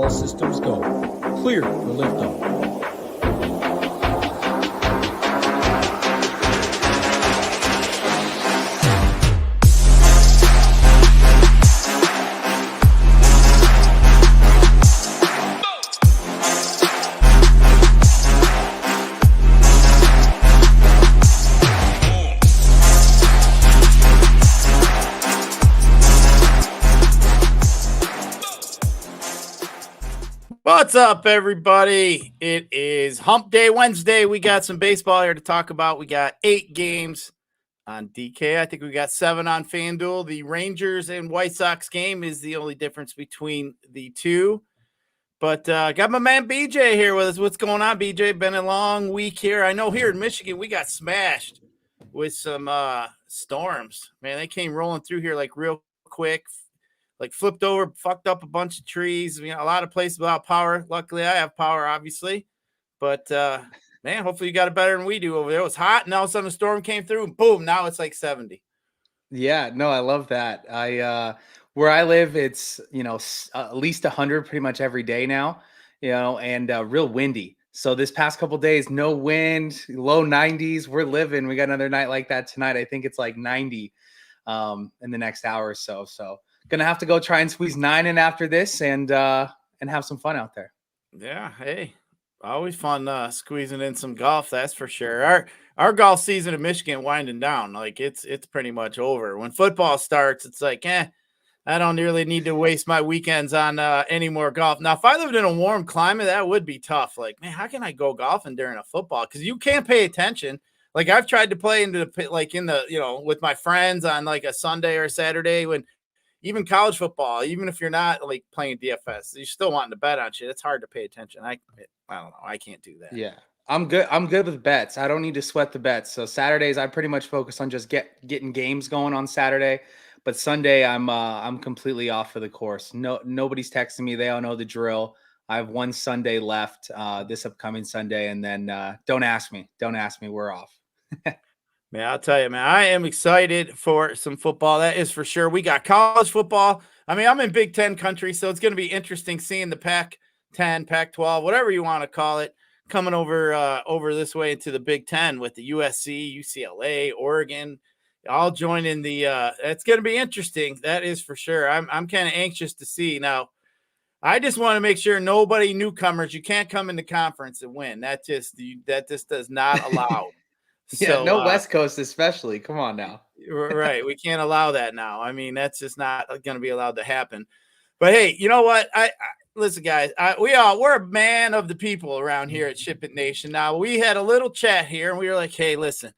All systems go. Clear for liftoff. What's up, everybody? It is Hump Day Wednesday. We got some baseball here to talk about. We got 8 games on DK. I think we got 7 on FanDuel. The Rangers and White Sox game is the only difference between the two. But got my man BJ here with us. What's going on, BJ? Been a long week here. I know here in Michigan we got smashed with some storms. Man, they came rolling through here like real quick. Like flipped over, fucked up a bunch of trees. You know, a lot of places without power. Luckily, I have power, obviously. But, man, hopefully you got it better than we do over there. It was hot, and all of a sudden a storm came through, and boom, now it's like 70. Yeah, no, I love that. Where I live, it's, at least 100 pretty much every day now, and real windy. So this past couple of days, no wind, low 90s. We're living. We got another night like that tonight. I think it's like 90 in the next hour or so. So gonna have to go try and squeeze 9 in after this and have some fun out there. Yeah, hey, always fun squeezing in some golf, that's for sure. Our golf season in Michigan winding down. Like it's pretty much over. When football starts, it's like, I don't really need to waste my weekends on any more golf. Now, if I lived in a warm climate, that would be tough. Like, man, how can I go golfing during a football? Because you can't pay attention. Like I've tried to play with my friends on like a Sunday or a Saturday when. Even college football, even if you're not like playing DFS, you're still wanting to bet on shit. It's hard to pay attention. I don't know. I can't do that. Yeah, I'm good. I'm good with bets. I don't need to sweat the bets. So Saturdays, I pretty much focus on just getting games going on Saturday. But Sunday, I'm completely off for the course. Nobody's texting me. They all know the drill. I have one Sunday left this upcoming Sunday, and then don't ask me. Don't ask me. We're off. Man, I'll tell you, man, I am excited for some football. That is for sure. We got college football. I mean, I'm in Big Ten country, so it's going to be interesting seeing the Pac-10, Pac-12, whatever you want to call it, coming over this way into the Big Ten with the USC, UCLA, Oregon, all joining the. It's going to be interesting. That is for sure. I'm kind of anxious to see. Now, I just want to make sure nobody newcomers. You can't come into conference and win. That just does not allow. Yeah, so, West Coast especially. Come on now. Right. We can't allow that now. I mean, that's just not going to be allowed to happen. But, hey, you know what? Listen, guys, we're a man of the people around here at SHIPIT Nation. Now, we had a little chat here, and we were like, hey, listen,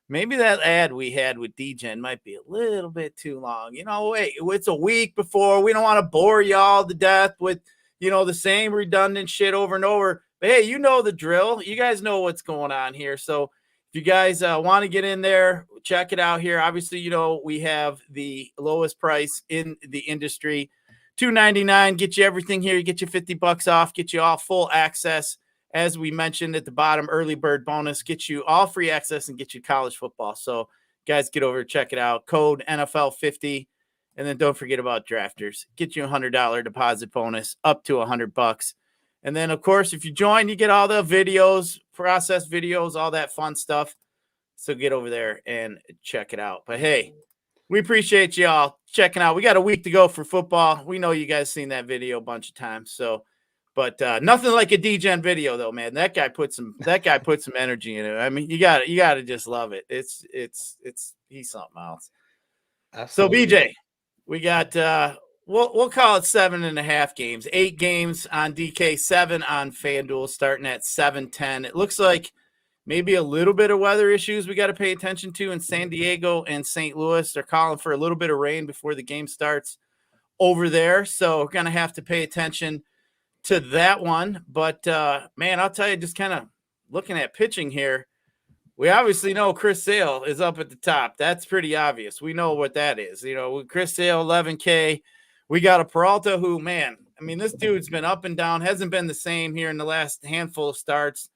maybe that ad we had with DGen might be a little bit too long. Wait, it's a week before. We don't want to bore y'all to death with, the same redundant shit over and over. But, hey, you know the drill. You guys know what's going on here. So, if you guys want to get in there, check it out here. Obviously, we have the lowest price in the industry, $2.99. Get you everything here. You get you $50 off. Get you all full access. As we mentioned at the bottom, early bird bonus. Get you all free access and get you college football. So, guys, get over, check it out. Code NFL50, and then don't forget about drafters. Get you a $100 deposit bonus up to $100. And then, of course, if you join, you get all the videos, process videos, all that fun stuff. So get over there and check it out. But, hey, we appreciate y'all checking out. We got a week to go for football. We know you guys seen that video a bunch of times. But nothing like a DGen video, though, man. That guy put some energy in it. I mean, you got to just love it. He's something else. Absolutely. So, BJ, we got We'll call it 7.5 games, 8 games on DK, 7 on FanDuel, starting at 7:10. It looks like maybe a little bit of weather issues we got to pay attention to in San Diego and St. Louis. They're calling for a little bit of rain before the game starts over there. So we're going to have to pay attention to that one. But, man, I'll tell you, just kind of looking at pitching here, we obviously know Chris Sale is up at the top. That's pretty obvious. We know what that is. Chris Sale, 11K. We got a Peralta who, man, I mean, this dude's been up and down, hasn't been the same here in the last handful of starts.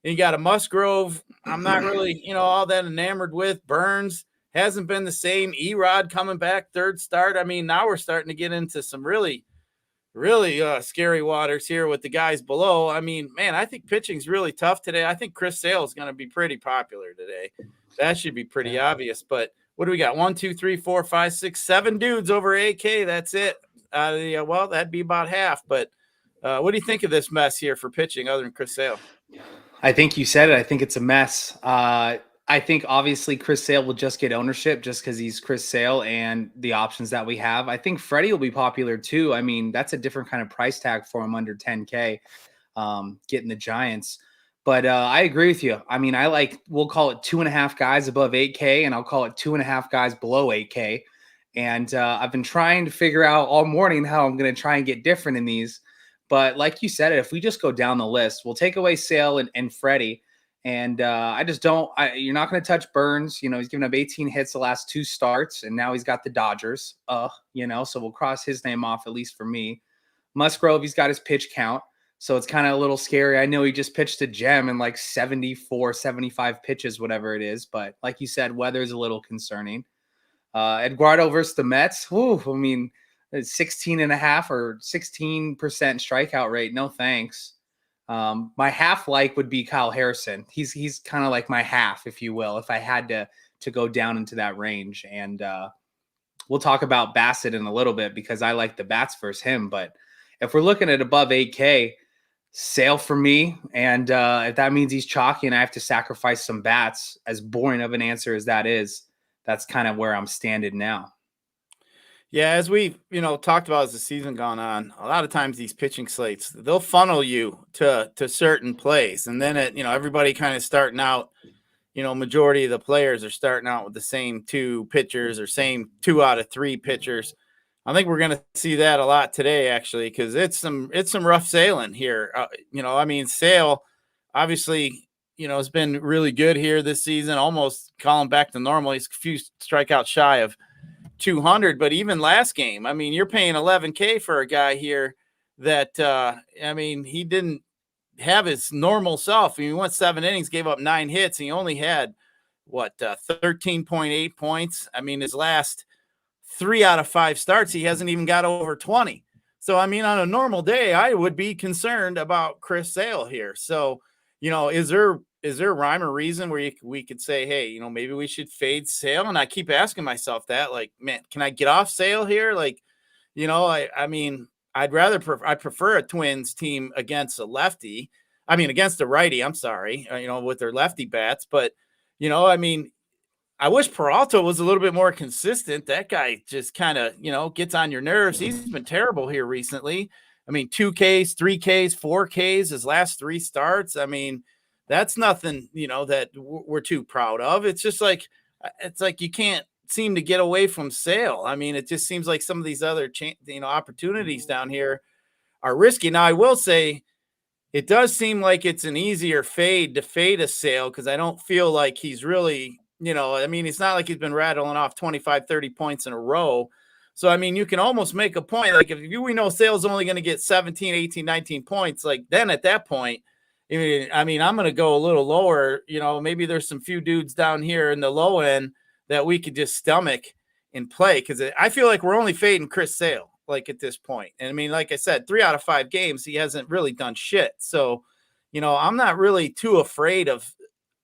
And you got a Musgrove I'm not really, all that enamored with. Burns hasn't been the same. Erod coming back, third start. I mean, now we're starting to get into some really really scary waters here with the guys below. I mean, man, I think pitching's really tough today. I think Chris Sale is going to be pretty popular today. That should be pretty obvious. But what do we got? 1, 2, 3, 4, 5, 6, 7 dudes over 8K. That's it. Well, that'd be about half. But what do you think of this mess here for pitching other than Chris Sale? I think you said it. I think it's a mess. I think obviously Chris Sale will just get ownership just because he's Chris Sale and the options that we have. I think Freddie will be popular too. I mean, that's a different kind of price tag for him under 10K, getting the Giants. But I agree with you. I mean, we'll call it 2.5 guys above 8K, and I'll call it 2.5 guys below 8K. And I've been trying to figure out all morning how I'm going to try and get different in these. But like you said, if we just go down the list, we'll take away Sale and Freddie. And I just don't you're not going to touch Burns. He's given up 18 hits the last 2 starts, and now he's got the Dodgers. So we'll cross his name off, at least for me. Musgrove, he's got his pitch count. So it's kind of a little scary. I know he just pitched a gem in like 74, 75 pitches, whatever it is. But like you said, weather's a little concerning. Eduardo versus the Mets. I mean, 16.5 or 16% strikeout rate. No thanks. My half would be Kyle Harrison. He's kind of like my half, if you will, if I had to go down into that range. And we'll talk about Bassett in a little bit because I like the bats versus him. But if we're looking at above 8K, Sale for me. And if that means he's chalky and I have to sacrifice some bats, as boring of an answer as that is, that's kind of where I'm standing now. Yeah, as we talked about as the season gone on, a lot of times these pitching slates, they'll funnel you to certain plays, and then everybody kind of starting out. Majority of the players are starting out with the same 2 pitchers or same 2 out of 3 pitchers. I think we're going to see that a lot today, actually, because it's some rough sailing here. Sale obviously has been really good here this season, almost calling back to normal. He's a few strikeouts shy of 200, but even last game, I mean, you're paying 11K for a guy here that he didn't have his normal self. He went 7 innings, gave up 9 hits, and he only had 13.8 points. I mean, his last 3 out of 5 starts, he hasn't even got over 20. So I mean, on a normal day, I would be concerned about Chris Sale here. So is there rhyme or reason where we could say, hey, maybe we should fade Sale? And I keep asking myself that, like, man, can I get off Sale here? Like, I mean, I prefer a Twins team against a lefty. I mean, against a righty, I'm sorry, with their lefty bats. But, I wish Peralta was a little bit more consistent. That guy just kind of, gets on your nerves. He's been terrible here recently. I mean, 2Ks, 3Ks, 4Ks, his last 3 starts. I mean, that's nothing, that we're too proud of. It's just like you can't seem to get away from Sale. I mean, it just seems like some of these other, opportunities down here are risky. Now, I will say it does seem like it's an easier fade to fade a Sale because I don't feel like he's really, it's not like he's been rattling off 25, 30 points in a row. So, I mean, you can almost make a point. Like, if we know Sale's only going to get 17, 18, 19 points, like, then at that point, I'm going to go a little lower. Maybe there's some few dudes down here in the low end that we could just stomach and play, because I feel like we're only fading Chris Sale, like, at this point. And, I mean, like I said, 3 out of 5 games, he hasn't really done shit. So, I'm not really too afraid of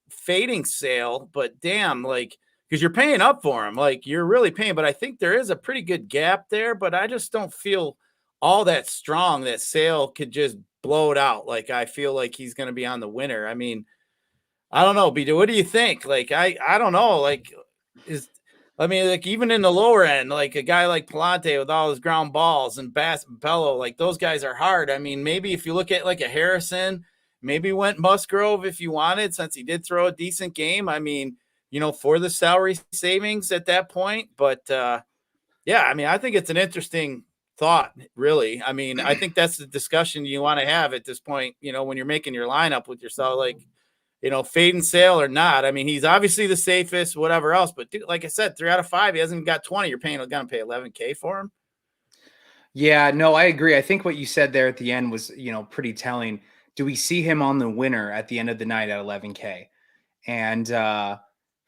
fading Sale, but damn, like, because you're paying up for him, like, you're really paying. But I think there is a pretty good gap there, but I just don't feel all that strong that Sale could just blow it out. Like, I feel like he's going to be on the winner. I mean, I don't know, BJ, what do you think? Like, I don't know, like, even in the lower end, like a guy like Palante with all his ground balls and Bass and Bello, like, those guys are hard. I mean, maybe if you look at like a Harrison, maybe went Musgrove if you wanted, since he did throw a decent game. I mean, for the salary savings at that point. But yeah, I mean, I think it's an interesting thought, really. I mean, I think that's the discussion you want to have at this point, when you're making your lineup with yourself, like, fading Sale or not. I mean, he's obviously the safest, whatever else. But dude, like I said, 3 out of 5, he hasn't got 20. You're going to pay 11K for him. Yeah, no, I agree. I think what you said there at the end was, pretty telling. Do we see him on the winner at the end of the night at 11K? And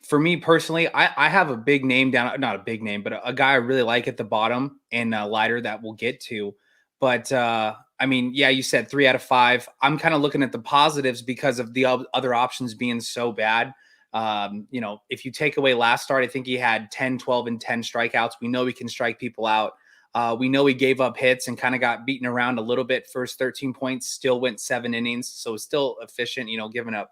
for me personally, I have a big name down, not a big name, but a guy I really like at the bottom and a lighter that we'll get to. But I mean, yeah, you said 3 out of 5. I'm kind of looking at the positives because of the other options being so bad. If you take away last start, I think he had 10, 12, and 10 strikeouts. We know he can strike people out. We know he gave up hits and kind of got beaten around a little bit. First 13 points, still went 7 innings. So still efficient, giving up,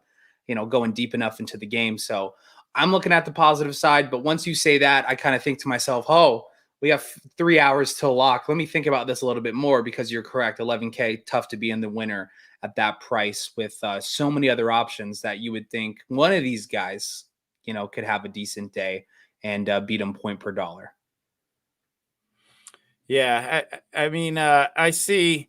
going deep enough into the game. So I'm looking at the positive side. But once you say that, I kind of think to myself, oh, we have 3 hours till lock. Let me think about this a little bit more because you're correct. 11K, tough to be in the winner at that price with so many other options that you would think one of these guys, could have a decent day and beat him point per dollar. Yeah, I mean, I see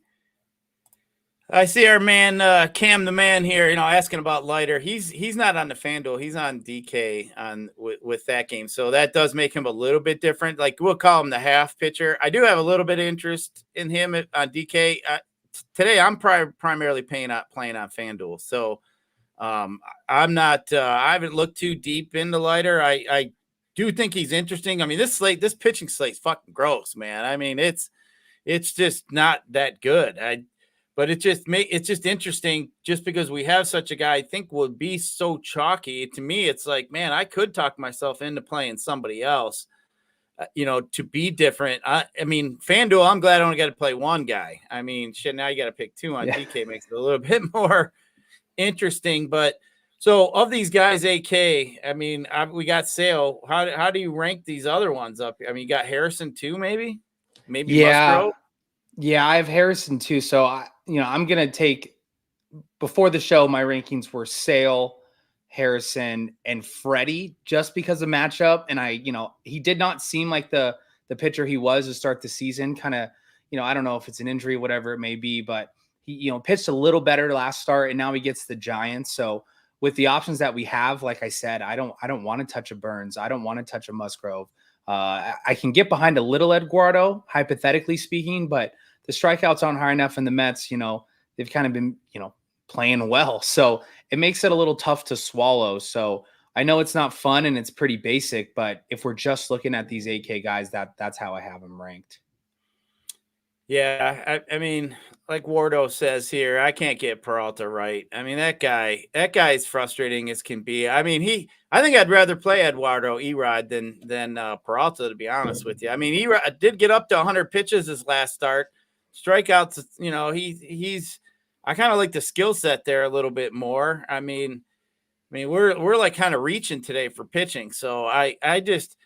our man Cam the man here, asking about Leiter. He's not on the FanDuel. He's on DK with that game. So that does make him a little bit different. Like we'll call him the half pitcher. I do have a little bit of interest in him on DK. Today I'm primarily playing on FanDuel. So I'm not I haven't looked too deep into Leiter. I do think he's interesting. I mean, this pitching slate's fucking gross, man. I mean, it's just not that good. But it's just interesting just because we have such a guy I think would be so chalky. To me, it's like, man, I could talk myself into playing somebody else, to be different. I mean, FanDuel, I'm glad I only got to play one guy. I mean, shit, now you got to pick 2 on DK makes it a little bit more interesting. But so of these guys, AK, I mean, we got Sale. How do you rank these other ones up? I mean, you got Harrison too, maybe Musgrove? Yeah, I have Harrison too. So I'm going to take, before the show, my rankings were Sale, Harrison, and Freddie just because of matchup. And he did not seem like the pitcher he was to start the season. Kind of, I don't know if it's an injury, whatever it may be, but he, pitched a little better last start and now he gets the Giants. So with the options that we have, like I said, I don't want to touch a Burns. I don't want to touch a Musgrove. I can get behind a little Eduardo, hypothetically speaking, but the strikeouts aren't high enough in the Mets. They've kind of been, playing well. So it makes it a little tough to swallow. So I know it's not fun and it's pretty basic, but if we're just looking at these AK guys, that's how I have them ranked. Yeah, I mean, like Wardo says here, I can't get Peralta right. I mean, that guy is frustrating as can be. I mean, I think I'd rather play Eduardo Erod than Peralta, to be honest with you. I mean, Erod did get up to 100 pitches his last start. Strikeouts, he's I kind of like the skill set there a little bit more. I mean, we're like kind of reaching today for pitching. So I just,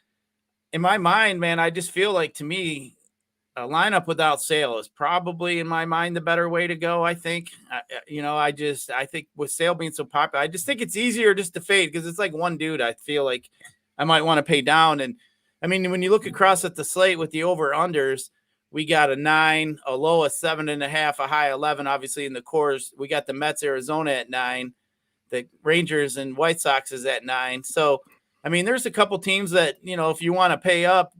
in my mind, man, I just feel like, to me, a lineup without Sale is probably, in my mind, the better way to go. I think, I think with Sale being so popular, I just think it's easier just to fade because it's like one dude. I feel like I might want to pay down. And I mean, when you look across at the slate with the over unders, we got a 9, a low of 7.5, a high 11. Obviously in the cores, we got the Mets, Arizona at 9, the Rangers and White Sox is at 9. So, I mean, there's a couple teams that, if you want to pay up,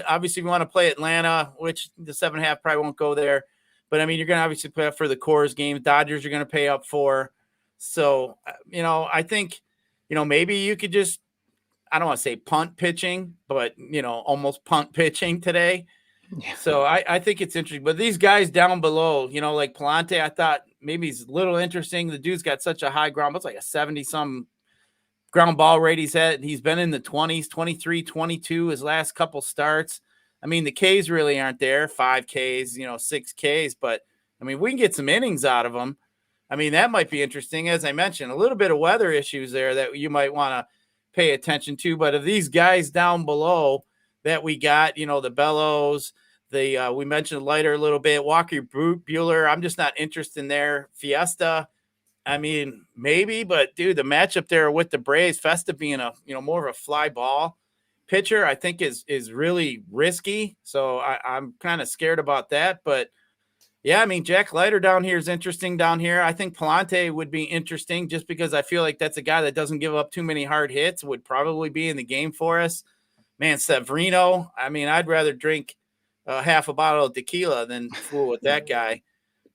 obviously you want to play Atlanta, which the 7.5 probably won't go there. But I mean, you're going to obviously pay up for the cores games. Dodgers are going to pay up for. So, I think, maybe you could just, I don't want to say punt pitching, but, almost punt pitching today. Yeah. So I think it's interesting. But these guys down below, like Palante, I thought maybe he's a little interesting. The dude's got such a high ground. It's like a 70-some ground ball rate he's at. He's been in the 20s, 23, 22 his last couple starts. I mean, the Ks really aren't there, 5 Ks, 6 Ks. But, I mean, we can get some innings out of them. I mean, that might be interesting. As I mentioned, a little bit of weather issues there that you might want to pay attention to. But of these guys down below that we got, the Bellows, we mentioned Leiter a little bit, Walker Buehler, I'm just not interested in there. Fiesta, I mean, maybe, but dude, the matchup there with the Braves, Festa being a, more of a fly ball pitcher, I think is really risky. So I'm kind of scared about that. But yeah, I mean, Jack Leiter down here is interesting down here. I think Palante would be interesting just because I feel like that's a guy that doesn't give up too many hard hits, would probably be in the game for us. Man, Severino, I mean, I'd rather drink half a bottle of tequila than fool with that guy.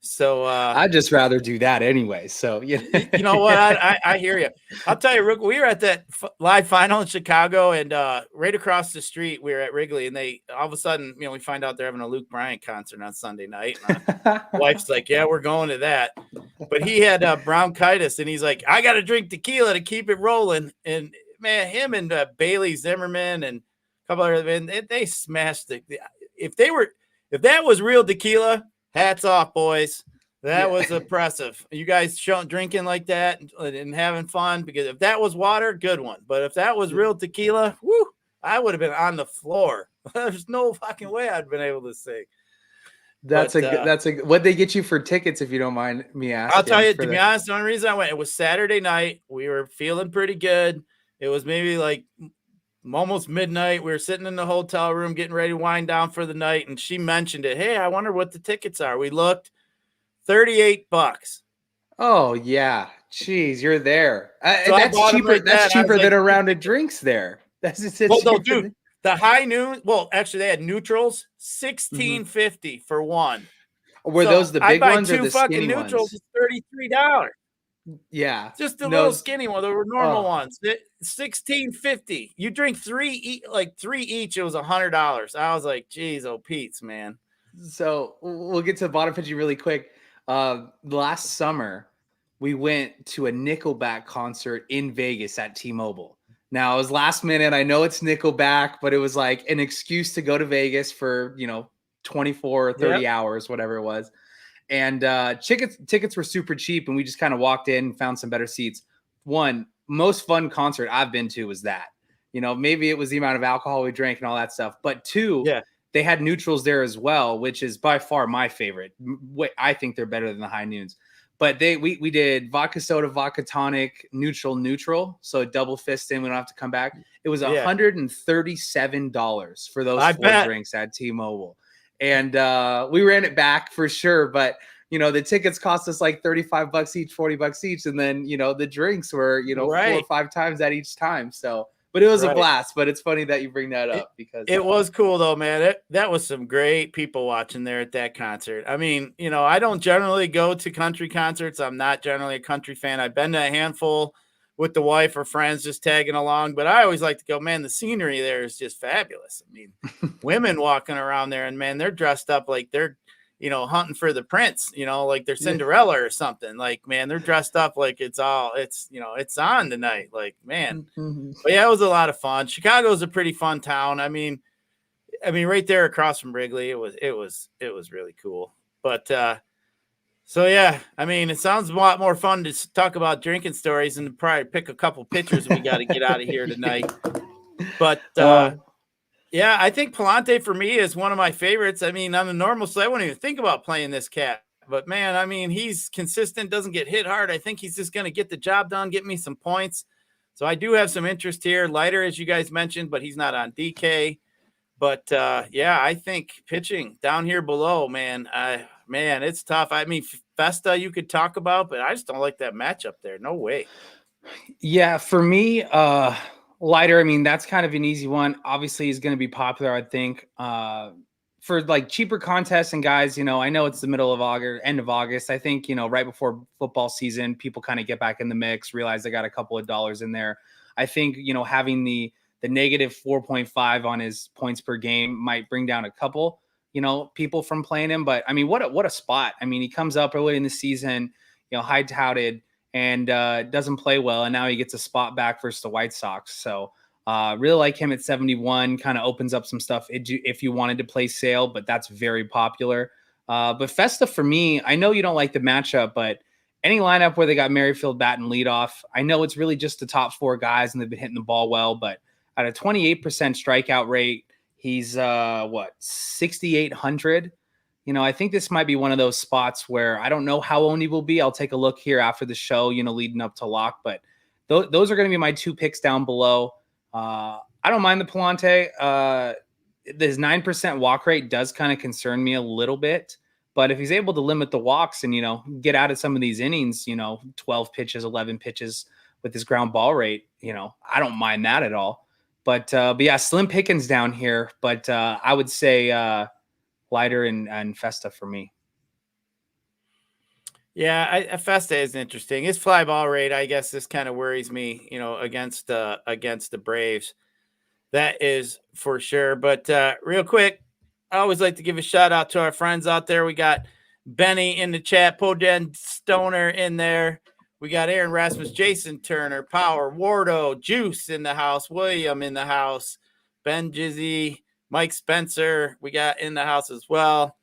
So I'd just rather do that anyway. So you know what? I hear you. I'll tell you, Rick, we were at that live final in Chicago, and right across the street, we were at Wrigley, and they all of a sudden, we find out they're having a Luke Bryant concert on Sunday night. My wife's like, "Yeah, we're going to that." But he had bronchitis, and he's like, "I got to drink tequila to keep it rolling." And man, him and Bailey Zimmerman and a couple other men, they smashed it. If that was real tequila, hats off, boys. That was impressive. You guys drinking like that and having fun, because if that was water, good one. But if that was real tequila, whoo, I would have been on the floor. There's no fucking way I'd been able to sing. That's what'd they get you for tickets, if you don't mind me asking? I'll tell you, to be honest, the only reason I went, it was Saturday night. We were feeling pretty good. It was maybe like almost midnight. We were sitting in the hotel room getting ready to wind down for the night, and she mentioned it. Hey, I wonder what the tickets are. We looked, $38. Oh yeah, jeez, you're there. So that's cheaper. like that's cheaper than like, a round of drinks there. That's just well, no, dude. The high noon. Well, actually, they had neutrals, $16.50 for one. Were those the big ones or the skinny neutrals ones? $33. Yeah, just the little skinny one. They were normal ones. $16.50. You drink three each. It was $100. I was like, geez, oh Pete's, man. So we'll get to the bottom pitching really quick. Last summer, we went to a Nickelback concert in Vegas at T-Mobile. Now, it was last minute. I know it's Nickelback, but it was like an excuse to go to Vegas for, 24 or 30 hours, whatever it was. And tickets were super cheap, and we just kind of walked in and found some better seats. One, most fun concert I've been to was that. Maybe it was the amount of alcohol we drank and all that stuff. But two, they had neutrals there as well, which is by far my favorite. I think they're better than the high noons. But we did vodka soda, vodka tonic, neutral. So double fist in. We don't have to come back. It was $137 for those four drinks at T-Mobile. And we ran it back for sure. But, the tickets cost us like $35 each, $40 each. And then, the drinks were, 4 or 5 times that each time. So, but it was a blast. But it's funny that you bring that up because it was cool though, man. That was some great people watching there at that concert. I mean, I don't generally go to country concerts. I'm not generally a country fan. I've been to a handful with the wife or friends just tagging along, but I always like to go, man, the scenery there is just fabulous. I mean, women walking around there and man, they're dressed up like they're, hunting for the prince, like they're Cinderella or something. Like, man, they're dressed up like it's on tonight. Like, man, but yeah, it was a lot of fun. Chicago's a pretty fun town. I mean, right there across from Wrigley, it was really cool. But, so yeah, I mean, it sounds a lot more fun to talk about drinking stories and to probably pick a couple pitchers we got to get out of here tonight. But, yeah, I think Palante for me is one of my favorites. I mean, on the normal slate, I wouldn't even think about playing this cat. But, man, I mean, he's consistent, doesn't get hit hard. I think he's just going to get the job done, get me some points. So I do have some interest here. Lighter, as you guys mentioned, but he's not on DK. But, yeah, I think pitching down here below, man, it's tough. I mean, Festa you could talk about, but I just don't like that matchup there. No way. Yeah, for me, Lighter, I mean, that's kind of an easy one. Obviously, he's going to be popular, I think. For like cheaper contests and guys, I know it's the middle of August, end of August. I think, right before football season, people kind of get back in the mix, realize they got a couple of dollars in there. I think, having the negative 4.5 on his points per game might bring down a couple, people from playing him. But I mean, what a spot. I mean, he comes up early in the season, high touted and doesn't play well. And now he gets a spot back versus the White Sox. So really like him at 71, kind of opens up some stuff if you wanted to play Sale, but that's very popular. But Festa for me, I know you don't like the matchup, but any lineup where they got Merrifield batting leadoff, I know it's really just the top 4 guys and they've been hitting the ball well, but at a 28% strikeout rate, he's 6,800. I think this might be one of those spots where I don't know how owned he will be. I'll take a look here after the show, leading up to lock, but those are going to be my 2 picks down below. I don't mind the Palante. His 9% walk rate does kind of concern me a little bit, but if he's able to limit the walks and, get out of some of these innings, 12 pitches, 11 pitches with his ground ball rate, I don't mind that at all. But yeah, slim pickings down here, but I would say Lighter and Festa for me. Yeah, Festa is interesting. His fly ball rate, I guess this kind of worries me, against the Braves. That is for sure. But real quick, I always like to give a shout out to our friends out there. We got Benny in the chat, Poden Stoner in there. We got Aaron Rasmus, Jason Turner, Power, Wardo, Juice in the house, William in the house, Ben Jizzy, Mike Spencer. We got in the house as well.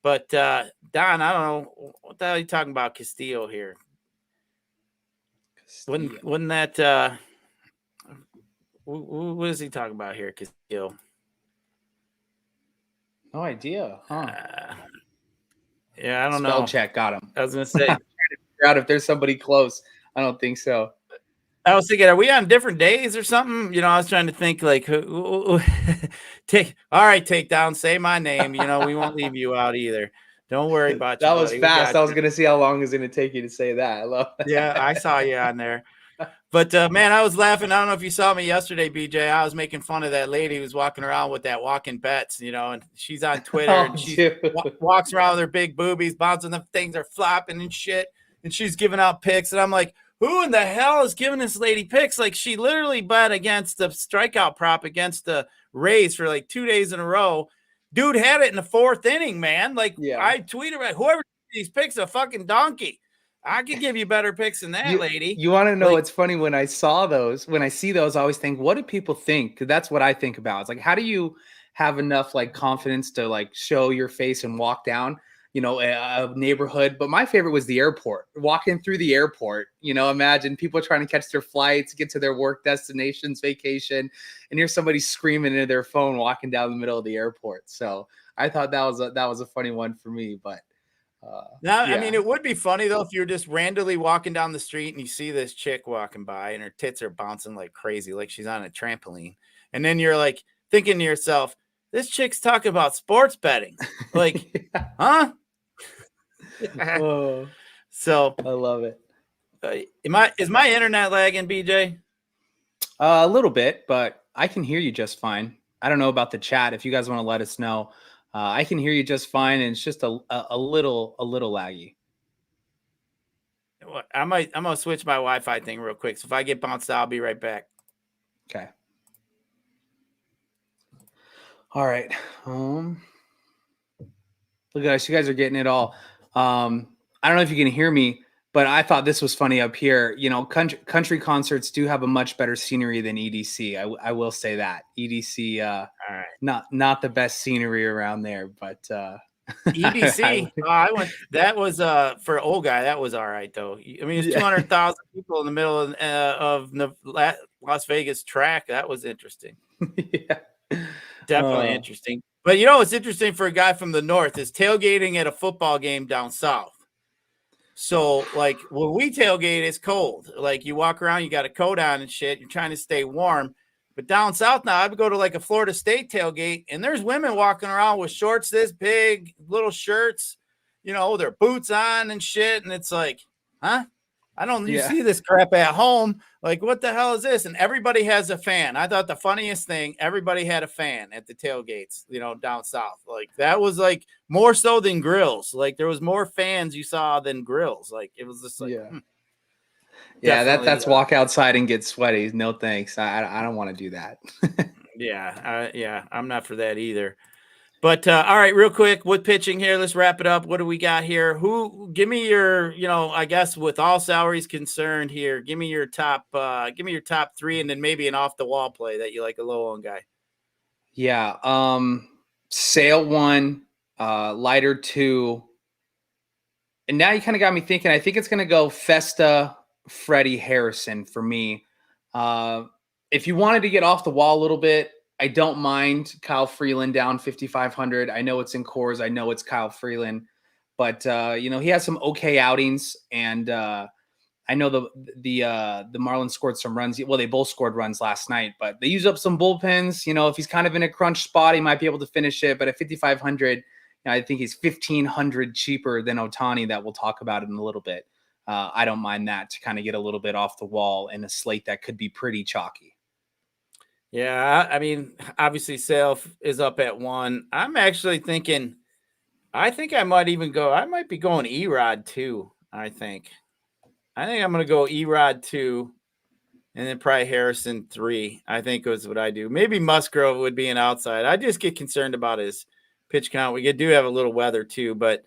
But Don, I don't know what the hell are you talking about Castillo here. Wouldn't that what is he talking about here, Castillo? No idea. Huh? Yeah, I don't know. Spell check got him. I was gonna say, trying to figure out if there's somebody close. I don't think so. I was thinking, are we on different days or something? I was trying to think like, all right, Takedown, say my name. We won't leave you out either. Don't worry about that you, was buddy. fast. I was gonna see how long it's gonna take you to say that. I love that. Yeah, I saw you on there. But man, I was laughing. I don't know if you saw me yesterday, BJ. I was making fun of that lady who was walking around with that walking bets, and she's on Twitter and she walks around with her big boobies, bouncing the things are flopping and shit, and she's giving out picks. And I'm like, who in the hell is giving this lady picks? Like, she literally bet against the strikeout prop against the Rays for like 2 days in a row. Dude had it in the fourth inning, man. Like, yeah. I tweeted about whoever these picks a fucking donkey. I could give you better picks than that, lady. You want to know what's funny? When I see those, I always think, what do people think? Because that's what I think about. It's like, how do you have enough like confidence to like show your face and walk down, a neighborhood? But my favorite was the airport. Walking through the airport, imagine people trying to catch their flights, get to their work destinations, vacation, and here's somebody screaming into their phone walking down the middle of the airport. So I thought that was a funny one for me, but. Yeah. I mean, it would be funny though if you're just randomly walking down the street and you see this chick walking by and her tits are bouncing like crazy, like she's on a trampoline, and then you're like thinking to yourself, "This chick's talking about sports betting." Like, huh? Oh, so I love it. Is my internet lagging, BJ? A little bit, but I can hear you just fine. I don't know about the chat. If you guys want to let us know. I can hear you just fine, and it's just a little laggy. I'm gonna switch my Wi-Fi thing real quick. So if I get bounced out, I'll be right back. Okay. All right. Look at us. You guys are getting it all. I don't know if you can hear me, but I thought this was funny up here. Country concerts do have a much better scenery than EDC. I will say that EDC, all right, not the best scenery around there, but EDC. I went. That was for an old guy. That was all right though. I mean, it's 200,000 people in the middle of Las Vegas track. That was interesting. Yeah, definitely interesting. But what's interesting for a guy from the north is tailgating at a football game down south. So, like, when we tailgate, it's cold. Like, you walk around, you got a coat on and shit. You're trying to stay warm. But down south now, I would go to, like, a Florida State tailgate, and there's women walking around with shorts this big, little shirts, their boots on and shit. And it's like, huh? I don't see this crap at home. Like, what the hell is this? And everybody has a fan. I thought the funniest thing, everybody had a fan at the tailgates, down south. Like, that was like more so than grills. Like, there was more fans you saw than grills. Like, it was just like, that's walk outside and get sweaty. No thanks. I don't want to do that. Yeah, I'm not for that either. But all right, real quick with pitching here, let's wrap it up. What do we got here? Give me your, I guess with all salaries concerned here, give me your top 3 and then maybe an off the wall play that you like, a low on guy. Yeah. Sale 1, lighter 2. And now you kind of got me thinking, I think it's going to go Festa, Freddie, Harrison for me. If you wanted to get off the wall a little bit, I don't mind Kyle Freeland down 5,500. I know it's in cores. I know it's Kyle Freeland, but he has some okay outings, and I know the Marlins scored some runs. Well, they both scored runs last night, but they used up some bullpens. If he's kind of in a crunch spot, he might be able to finish it. But at 5,500, I think he's 1,500 cheaper than Ohtani. That we'll talk about in a little bit. I don't mind that to kind of get a little bit off the wall in a slate that could be pretty chalky. Yeah, I mean, obviously Sale is up at 1. I'm actually thinking, I think I might be going E-Rod too. I think I'm going to go Erod 2 and then probably Harrison 3. I think is what I do. Maybe Musgrove would be an outside. I just get concerned about his pitch count. We do have a little weather too, but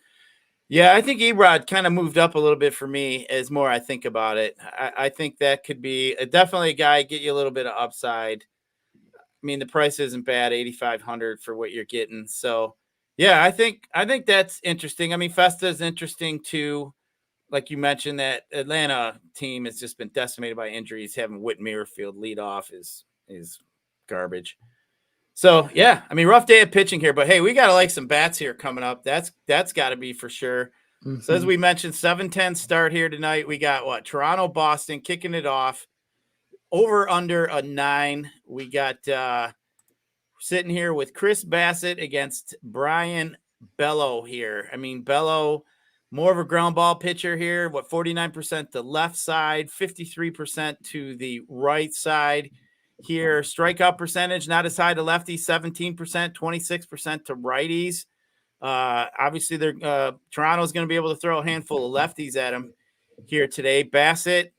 yeah, I think Erod kind of moved up a little bit for me as more I think about it. I think that could be definitely a guy get you a little bit of upside. I mean, the price isn't bad, 8,500 for what you're getting. So yeah, I think that's interesting. I mean, Festa is interesting too. Like you mentioned, that Atlanta team has just been decimated by injuries. Having Whit Merrifield lead off is garbage. So yeah, I mean, rough day of pitching here, but hey, we got to like some bats here coming up. That's got to be for sure. Mm-hmm. So as we mentioned, 7:10 start here tonight. We got Toronto, Boston kicking it off. Over under a 9. We got sitting here with Chris Bassett against Brian Bello here. I mean, Bello, more of a ground ball pitcher here. 49% to left side, 53% to the right side here. Strikeout percentage, not as high to lefties, 17%, 26% to righties. Obviously, Toronto's going to be able to throw a handful of lefties at him here today. Bassett,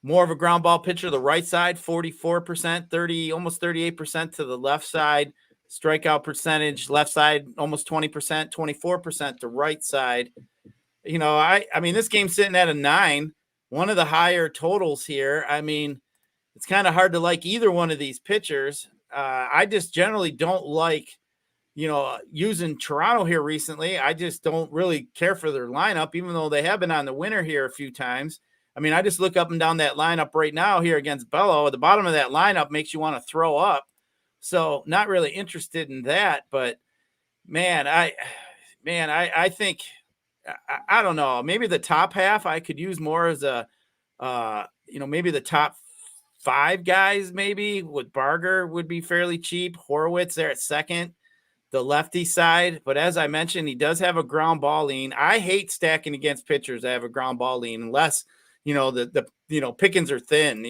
more of a ground ball pitcher, the right side, 44%, almost 38% to the left side. Strikeout percentage, left side, almost 20%, 24% to right side. I mean, this game's sitting at a 9, one of the higher totals here. I mean, it's kind of hard to like either one of these pitchers. I just generally don't like, using Toronto here recently. I just don't really care for their lineup, even though they have been on the winner here a few times. I mean, I just look up and down that lineup right now here against Bello. At the bottom of that lineup makes you want to throw up. So not really interested in that. But, man, I think – I don't know. Maybe the top half I could use more as a, maybe the top 5 guys, maybe with Barger would be fairly cheap. Horowitz there at second, the lefty side. But as I mentioned, he does have a ground ball lean. I hate stacking against pitchers that have a ground ball lean unless, the pickings are thin,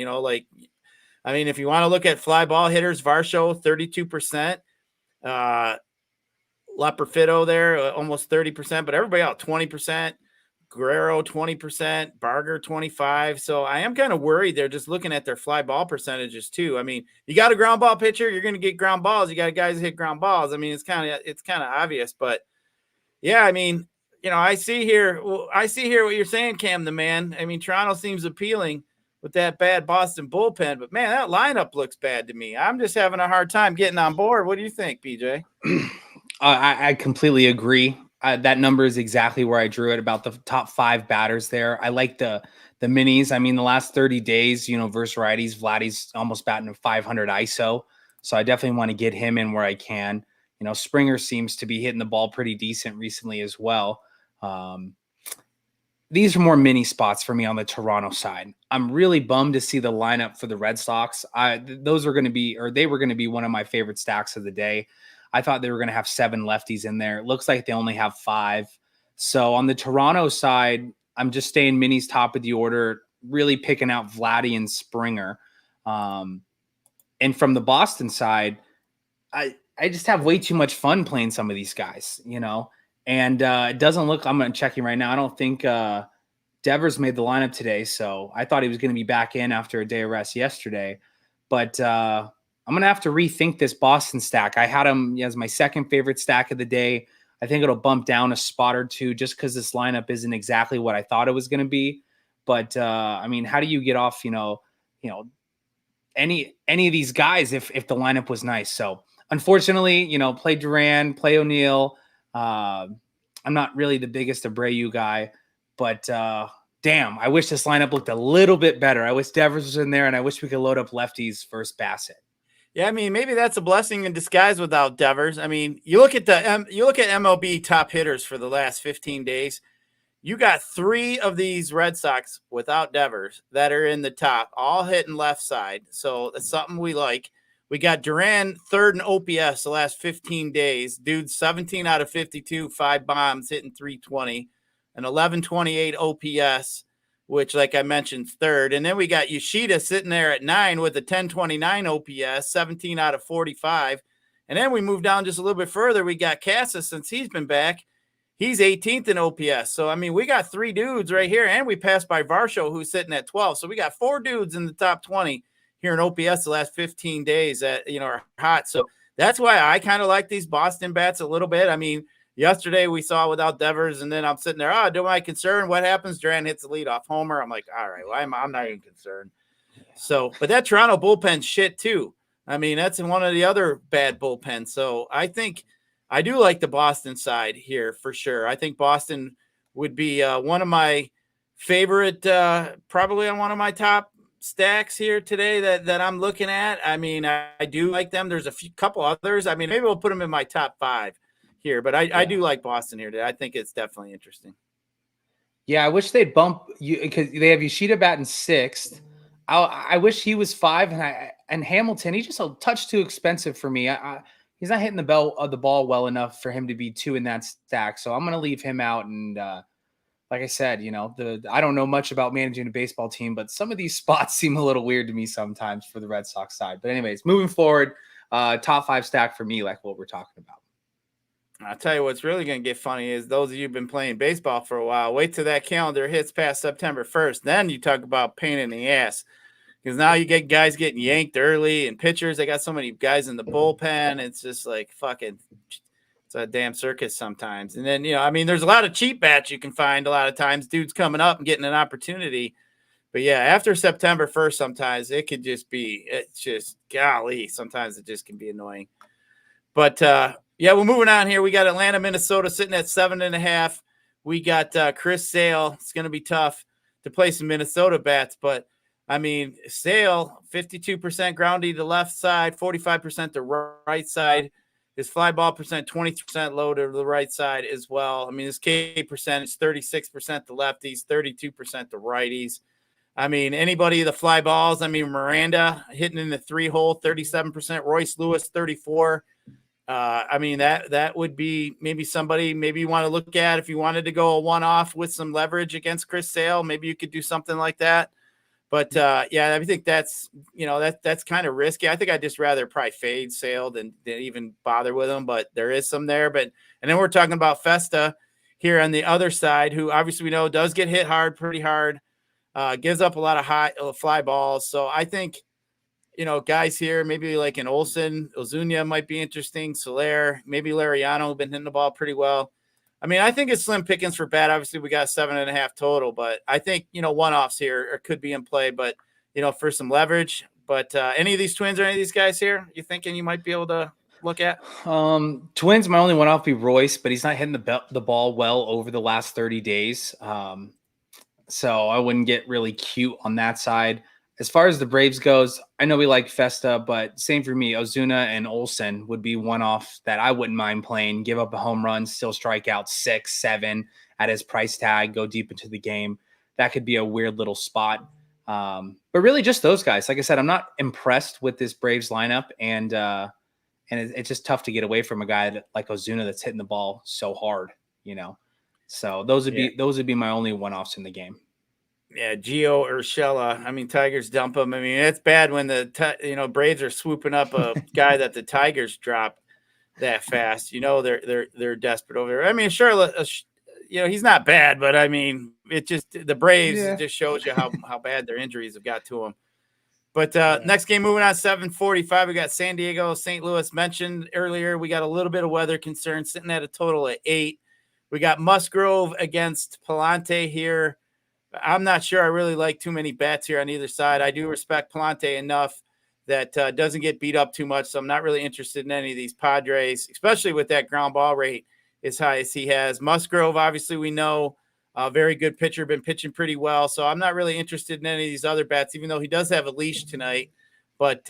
I mean, if you want to look at fly ball hitters, Varsho, 32%. Leperfido there, almost 30%, but everybody else, 20%. Guerrero, 20%. Barger, 25%. So I am kind of worried they're just looking at their fly ball percentages too. I mean, you got a ground ball pitcher, you're going to get ground balls. You got guys that hit ground balls. I mean, it's kind of obvious, but yeah, I mean, I see here what you're saying, Cam, the man. I mean, Toronto seems appealing with that bad Boston bullpen, but man, that lineup looks bad to me. I'm just having a hard time getting on board. What do you think, BJ? I completely agree. That number is exactly where I drew it, about the top 5 batters there. I like the minis. I mean, the last 30 days, versus righties, Vladdy's almost batting a 500 ISO. So I definitely want to get him in where I can. Springer seems to be hitting the ball pretty decent recently as well. These are more mini spots for me on the Toronto side. I'm really bummed to see the lineup for the Red Sox. They were going to be one of my favorite stacks of the day. I thought they were going to have 7 lefties in there. It looks like they only have 5. So on the Toronto side, I'm just staying minis top of the order, really picking out Vladdy and Springer. And from the Boston side, I just have way too much fun playing some of these guys, and it doesn't look – I'm checking right now. I don't think Devers made the lineup today, so I thought he was going to be back in after a day of rest yesterday. But I'm going to have to rethink this Boston stack. I had him as my second favorite stack of the day. I think it'll bump down a spot or two just because this lineup isn't exactly what I thought it was going to be. But, I mean, how do you get off, any of these guys if the lineup was nice? So, unfortunately, play Duran, play O'Neill. I'm not really the biggest Abreu guy, but damn, I wish this lineup looked a little bit better. I wish Devers was in there, and I wish we could load up lefties versus Bassett. Yeah, I mean, maybe that's a blessing in disguise without Devers. I mean, you look at MLB top hitters for the last 15 days. You got 3 of these Red Sox without Devers that are in the top, all hitting left side. So that's something we like. We got Duran third in OPS the last 15 days. Dude's 17 out of 52, 5 bombs, hitting 320, an 1128 OPS, which, like I mentioned, third. And then we got Yoshida sitting there at 9 with a 1029 OPS, 17 out of 45. And then we move down just a little bit further. We got Casas, since he's been back. He's 18th in OPS. So, I mean, we got 3 dudes right here, and we passed by Varsho, who's sitting at 12. So we got 4 dudes in the top 20 here in OPS the last 15 days that, are hot. So that's why I kind of like these Boston bats a little bit. I mean, yesterday we saw without Devers, and then I'm sitting there, am I concerned? What happens? Duran hits the leadoff homer. I'm like, all right, well, I'm not even concerned. So, but that Toronto bullpen shit too. I mean, that's in one of the other bad bullpens. So I think I do like the Boston side here for sure. I think Boston would be one of my favorite, probably on one of my top stacks here today that I'm looking at. I mean, I do like them. There's a couple others. I mean, maybe we'll put them in my top 5 here, but I do like Boston here today. I think it's definitely interesting. Yeah, I wish they'd bump you because they have Yoshida batting 6th. I wish he was 5, and Hamilton, he's just a touch too expensive for me. He's not hitting the ball well enough for him to be 2 in that stack. So I'm going to leave him out. And like I said, I don't know much about managing a baseball team, but some of these spots seem a little weird to me sometimes for the Red Sox side. But anyways, moving forward, top 5 stack for me, like what we're talking about. I'll tell you what's really going to get funny is those of you who've been playing baseball for a while, wait till that calendar hits past September 1st. Then you talk about pain in the ass. Because now you get guys getting yanked early and pitchers. They got so many guys in the bullpen. It's just like fucking, it's a damn circus sometimes. And then, there's a lot of cheap bats you can find a lot of times. Dudes coming up and getting an opportunity. But yeah, after September 1st, sometimes it could just be, it's just, golly, sometimes it just can be annoying. But yeah, we're moving on here. We got Atlanta, Minnesota sitting at 7.5. We got Chris Sale. It's going to be tough to play some Minnesota bats, but I mean, Sale, 52% groundy to the left side, 45% to right side. His fly ball percent, 20% low to the right side as well. I mean, his K percentage, 36% to lefties, 32% to righties. I mean, anybody the fly balls, Miranda hitting in the 3-hole, 37%, Royce Lewis, 34. I mean, that would be maybe somebody maybe you want to look at if you wanted to go a one-off with some leverage against Chris Sale. Maybe you could do something like that. But yeah, I think that's that's kind of risky. I think I'd just rather probably fade Sale than even bother with him. But there is some there. And then we're talking about Festa here on the other side, who obviously we know does get hit hard, pretty hard, gives up a lot of high fly balls. So I think guys here maybe like an Olsen, Ozuna might be interesting. Soler, maybe Lariano, been hitting the ball pretty well. I mean, I think it's slim pickings for bat. Obviously, we got 7.5 total, but I think, one-offs here could be in play, but, for some leverage. But any of these Twins or any of these guys here, you thinking you might be able to look at? Twins, my only one-off be Royce, but he's not hitting the ball well over the last 30 days. So I wouldn't get really cute on that side. As far as the Braves goes, I know we like Festa, but same for me. Ozuna and Olsen would be one off that I wouldn't mind playing. Give up a home run, still strike out 6, 7 at his price tag, go deep into the game. That could be a weird little spot. But really just those guys. Like I said, I'm not impressed with this Braves lineup, and it's just tough to get away from a guy like Ozuna that's hitting the ball so hard, So those would be my only one-offs in the game. Yeah, Gio Urshela. Tigers dump him. It's bad when the Braves are swooping up a guy that the Tigers drop that fast. They're desperate over there. Urshela, he's not bad, but it just the Braves it just shows you how bad their injuries have got to them. But next game, moving on, 7:45, we got San Diego, St. Louis. Mentioned earlier, we got a little bit of weather concern, sitting at a total of 8. We got Musgrove against Palante here. I'm not sure I really like too many bats here on either side. I do respect Palante enough that doesn't get beat up too much, so I'm not really interested in any of these Padres, especially with that ground ball rate as high as he has. Musgrove, obviously, we know, a very good pitcher, been pitching pretty well, so I'm not really interested in any of these other bats, even though he does have a leash tonight. But,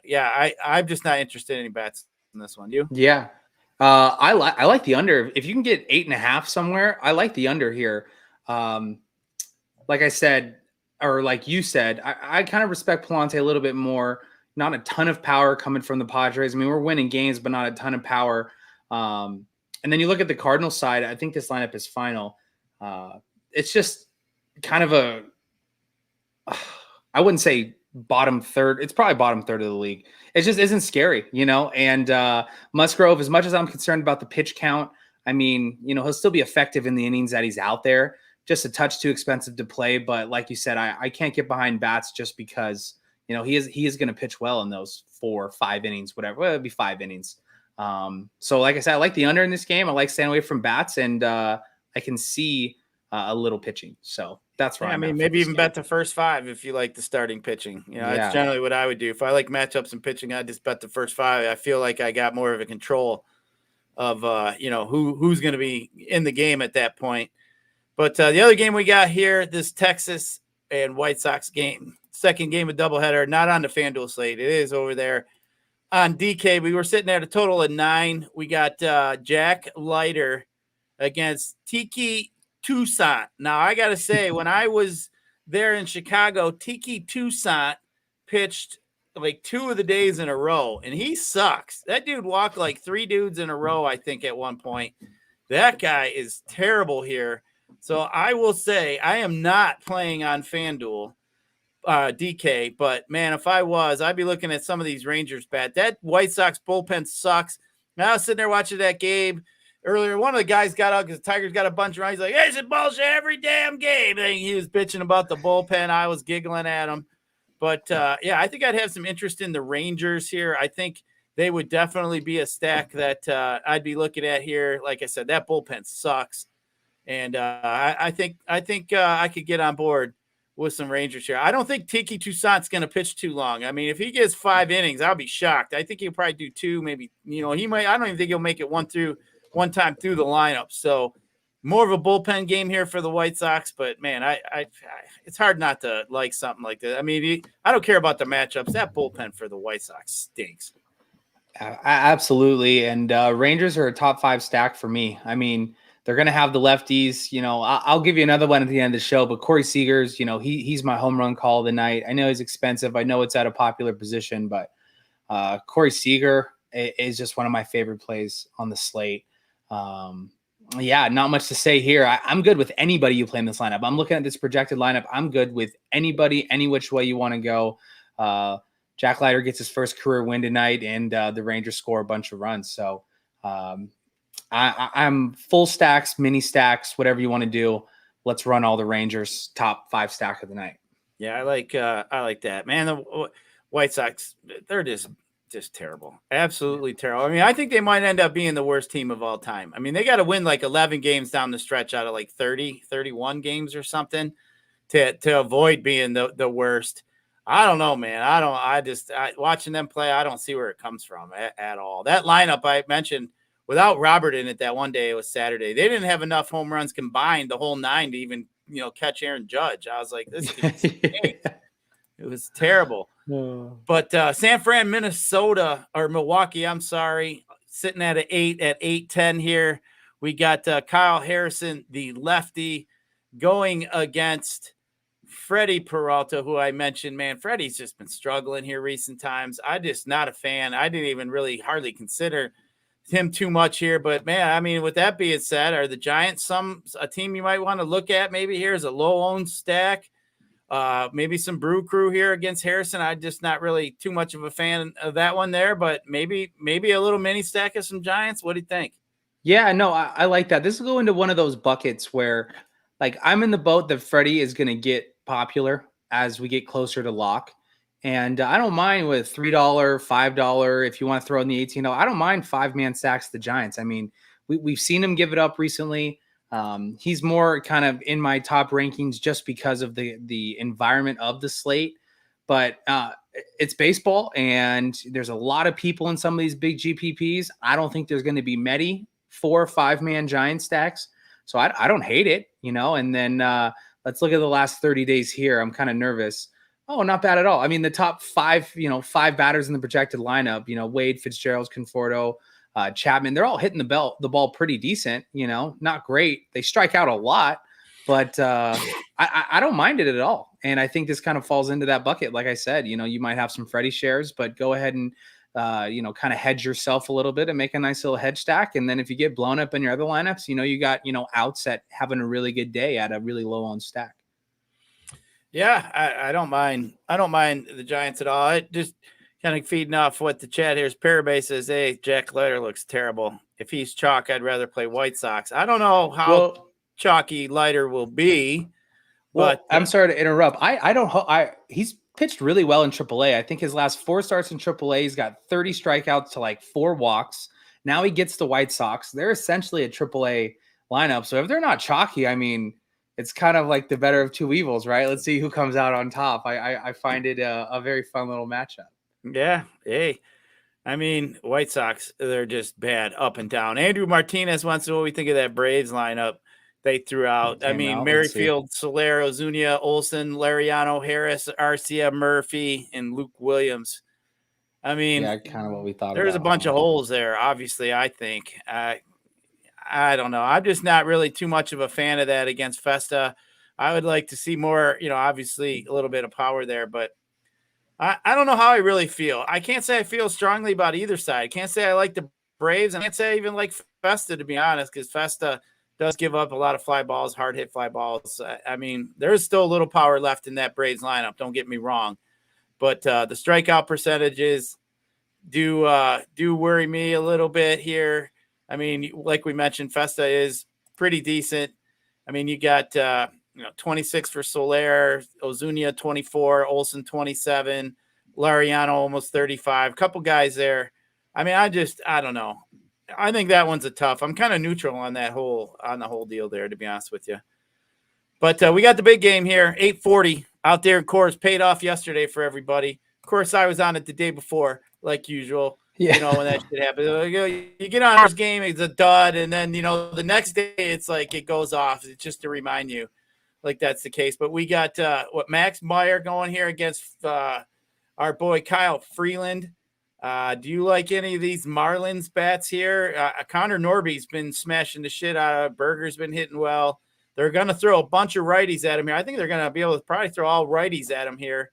yeah, I'm just not interested in any bats in this one. You? Yeah. I like the under. If you can get 8.5 somewhere, I like the under here. Like I said, or like you said, I kind of respect Palante a little bit more. Not a ton of power coming from the Padres. We're winning games, but not a ton of power. And then you look at the Cardinals side, I think this lineup is final. It's just kind of I wouldn't say bottom third. It's probably bottom third of the league. It just isn't scary, And Musgrove, as much as I'm concerned about the pitch count, I mean, he'll still be effective in the innings that he's out there. Just a touch too expensive to play. But like you said, I can't get behind bats just because, he is going to pitch well in those 4 or 5 innings, whatever. Well, it'd be 5 innings. So like I said, I like the under in this game. I like staying away from bats, and I can see a little pitching. So that's right. I mean, maybe even bet the first 5 if you like the starting pitching. That's generally what I would do. If I like matchups and pitching, I'd just bet the first 5. I feel like I got more of a control of, who's going to be in the game at that point. But the other game we got here, this Texas and White Sox game, second game of doubleheader, not on the FanDuel slate. It is over there on DK. We were sitting at a total of 9. We got Jack Leiter against Tiki Toussaint. Now, I got to say, when I was there in Chicago, Tiki Toussaint pitched like 2 of the days in a row, and he sucks. That dude walked like 3 dudes in a row, I think, at one point. That guy is terrible here. So I will say I am not playing on FanDuel DK, but man, if I was, I'd be looking at some of these Rangers bat. That White Sox bullpen sucks. Now I was sitting there watching that game earlier. One of the guys got out because the Tigers got a bunch of runs. He's like, "Hey, it's bullshit every damn game." And he was bitching about the bullpen. I was giggling at him. But I think I'd have some interest in the Rangers here. I think they would definitely be a stack that I'd be looking at here. Like I said, that bullpen sucks. And I think I could get on board with some Rangers here. I don't think Tiki Toussaint's going to pitch too long. I mean, if he gets 5 innings, I'll be shocked. I think he'll probably do 2, maybe. He might. I don't even think he'll make it one time through the lineup. So more of a bullpen game here for the White Sox. But man, I it's hard not to like something like that. I mean, I don't care about the matchups. That bullpen for the White Sox stinks. Absolutely, and Rangers are a top 5 stack for me. I mean, they're going to have the lefties. I'll give you another one at the end of the show, but Corey Seager's, he's my home run call of the night. I know he's expensive. I know it's at a popular position, but Corey Seager is just one of my favorite plays on the slate. Not much to say here. I'm good with anybody you play in this lineup. I'm looking at this projected lineup. I'm good with anybody, any which way you want to go. Jack Leiter gets his first career win tonight, and the Rangers score a bunch of runs. So, I'm full stacks, mini stacks, whatever you want to do. Let's run all the Rangers top 5 stack of the night. Yeah, I like that, man. The White Sox, they're just terrible, absolutely terrible. I mean, I think they might end up being the worst team of all time. I mean, they got to win like 11 games down the stretch out of like 31 games or something to avoid being the worst. I don't know, man. Watching them play, I don't see where it comes from at all. That lineup I mentioned, without Robert in it that one day, it was Saturday, they didn't have enough home runs combined, the whole 9, to even, catch Aaron Judge. I was like, this is it was terrible. But San Fran, Minnesota, or Milwaukee, I'm sorry, sitting at an 8 at 8-10 here. We got Kyle Harrison, the lefty, going against Freddie Peralta, who I mentioned. Man, Freddie's just been struggling here recent times. I'm just not a fan. I didn't even really hardly consider him too much here, but man, I mean, with that being said, are the Giants a team you might want to look at maybe here as a low-owned stack? Maybe some Brew Crew here against Harrison. I'm just not really too much of a fan of that one there, but maybe a little mini stack of some Giants. What do you think? Yeah, no, I like that. This will go into one of those buckets where, like, I'm in the boat that Freddie is going to get popular as we get closer to lock. And I don't mind with $3, $5, if you want to throw in the $18. I don't mind 5-man stacks the Giants. I mean, we've seen him give it up recently. He's more kind of in my top rankings just because of the environment of the slate. But it's baseball, and there's a lot of people in some of these big GPPs. I don't think there's going to be many 4 or 5-man Giant stacks. So I don't hate it, And then let's look at the last 30 days here. I'm kind of nervous. Oh, not bad at all. I mean, the top 5, 5 batters in the projected lineup, Wade, Fitzgerald, Conforto, Chapman, they're all hitting the ball pretty decent, not great. They strike out a lot, but I don't mind it at all. And I think this kind of falls into that bucket. Like I said, you might have some Freddie shares, but go ahead and, kind of hedge yourself a little bit and make a nice little hedge stack. And then if you get blown up in your other lineups, you got, outs at having a really good day at a really low on stack. Yeah, I don't mind. I don't mind the Giants at all. It just, kind of feeding off what the chat here's. Parabay says, hey, Jack Leiter looks terrible. If he's chalk, I'd rather play White Sox. I don't know how chalky Leiter will be. Well, But I'm sorry to interrupt. He's pitched really well in AAA. I think his last 4 starts in AAA, he's got 30 strikeouts to like 4 walks. Now he gets the White Sox. They're essentially a AAA lineup. So if they're not chalky, I mean, it's kind of like the better of two evils, right? Let's see who comes out on top. I find it a very fun little matchup. Yeah. Hey, I mean, White Sox, they're just bad up and down. Andrew Martinez wants to know what we think of that Braves lineup they threw out. I mean, Merrifield, Soler, Ozuna, Olson, Lariano, Harris, Arcia, Murphy, and Luke Williams. I mean, yeah, kind of what we thought. There's a bunch of holes there, obviously, I think. I don't know. I'm just not really too much of a fan of that against Festa. I would like to see more, obviously a little bit of power there, but I don't know how I really feel. I can't say I feel strongly about either side. I can't say I like the Braves. I can't say I even like Festa, to be honest, because Festa does give up a lot of fly balls, hard hit fly balls. I mean, there's still a little power left in that Braves lineup. Don't get me wrong, but the strikeout percentages do worry me a little bit here. I mean, like we mentioned, Festa is pretty decent. I mean, you got 26 for Soler, Ozuna 24, Olson 27, Lariano almost 35. A couple guys there. I mean, I don't know. I think that one's a tough. I'm kind of neutral on the whole deal there, to be honest with you. But we got the big game here, 8:40 out there in Coors, paid off yesterday for everybody. Of course, I was on it the day before, like usual. Yeah. When that shit happens, you get on this game, it's a dud, and then the next day it's like it goes off. It's just to remind you, like that's the case. But we got Max Meyer going here against our boy Kyle Freeland. Do you like any of these Marlins bats here? Connor Norby's been smashing the shit out of. Berger's been hitting well. They're going to throw a bunch of righties at him here. I think they're going to be able to probably throw all righties at him here.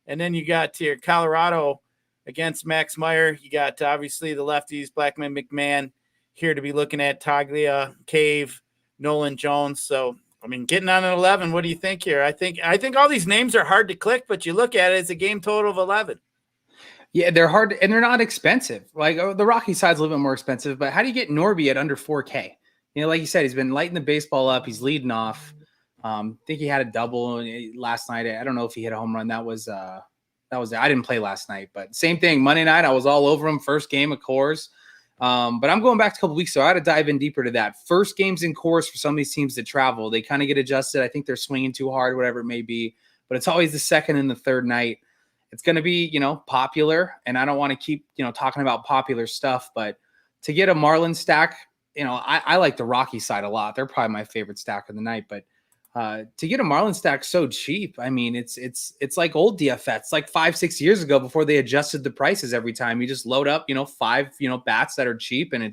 And then you got here Colorado against Max Meyer. You got obviously the lefties, Blackman, McMahon here to be looking at, Taglia, Cave, Nolan Jones. So, I mean, getting on an 11, what do you think here? I think all these names are hard to click, but you look at it, it's a game total of 11. Yeah, they're hard and they're not expensive. Like the Rocky side's a little bit more expensive, but how do you get Norby at under 4K? Like you said, he's been lighting the baseball up. He's leading off. I think he had a double last night. I don't know if he hit a home run. That was I didn't play last night, but same thing. Monday night, I was all over him. First game of Coors. But I'm going back to a couple weeks, so I had to dive in deeper to that. First games in Coors for some of these teams that travel, they kind of get adjusted. I think they're swinging too hard, whatever it may be. But it's always the second and the third night. It's going to be, popular, and I don't want to keep, talking about popular stuff, but to get a Marlin stack, I like the Rocky side a lot. They're probably my favorite stack of the night, but to get a Marlin stack so cheap, I mean, it's like old DFS, like 5-6 years ago before they adjusted the prices every time. You just load up, 5, bats that are cheap, and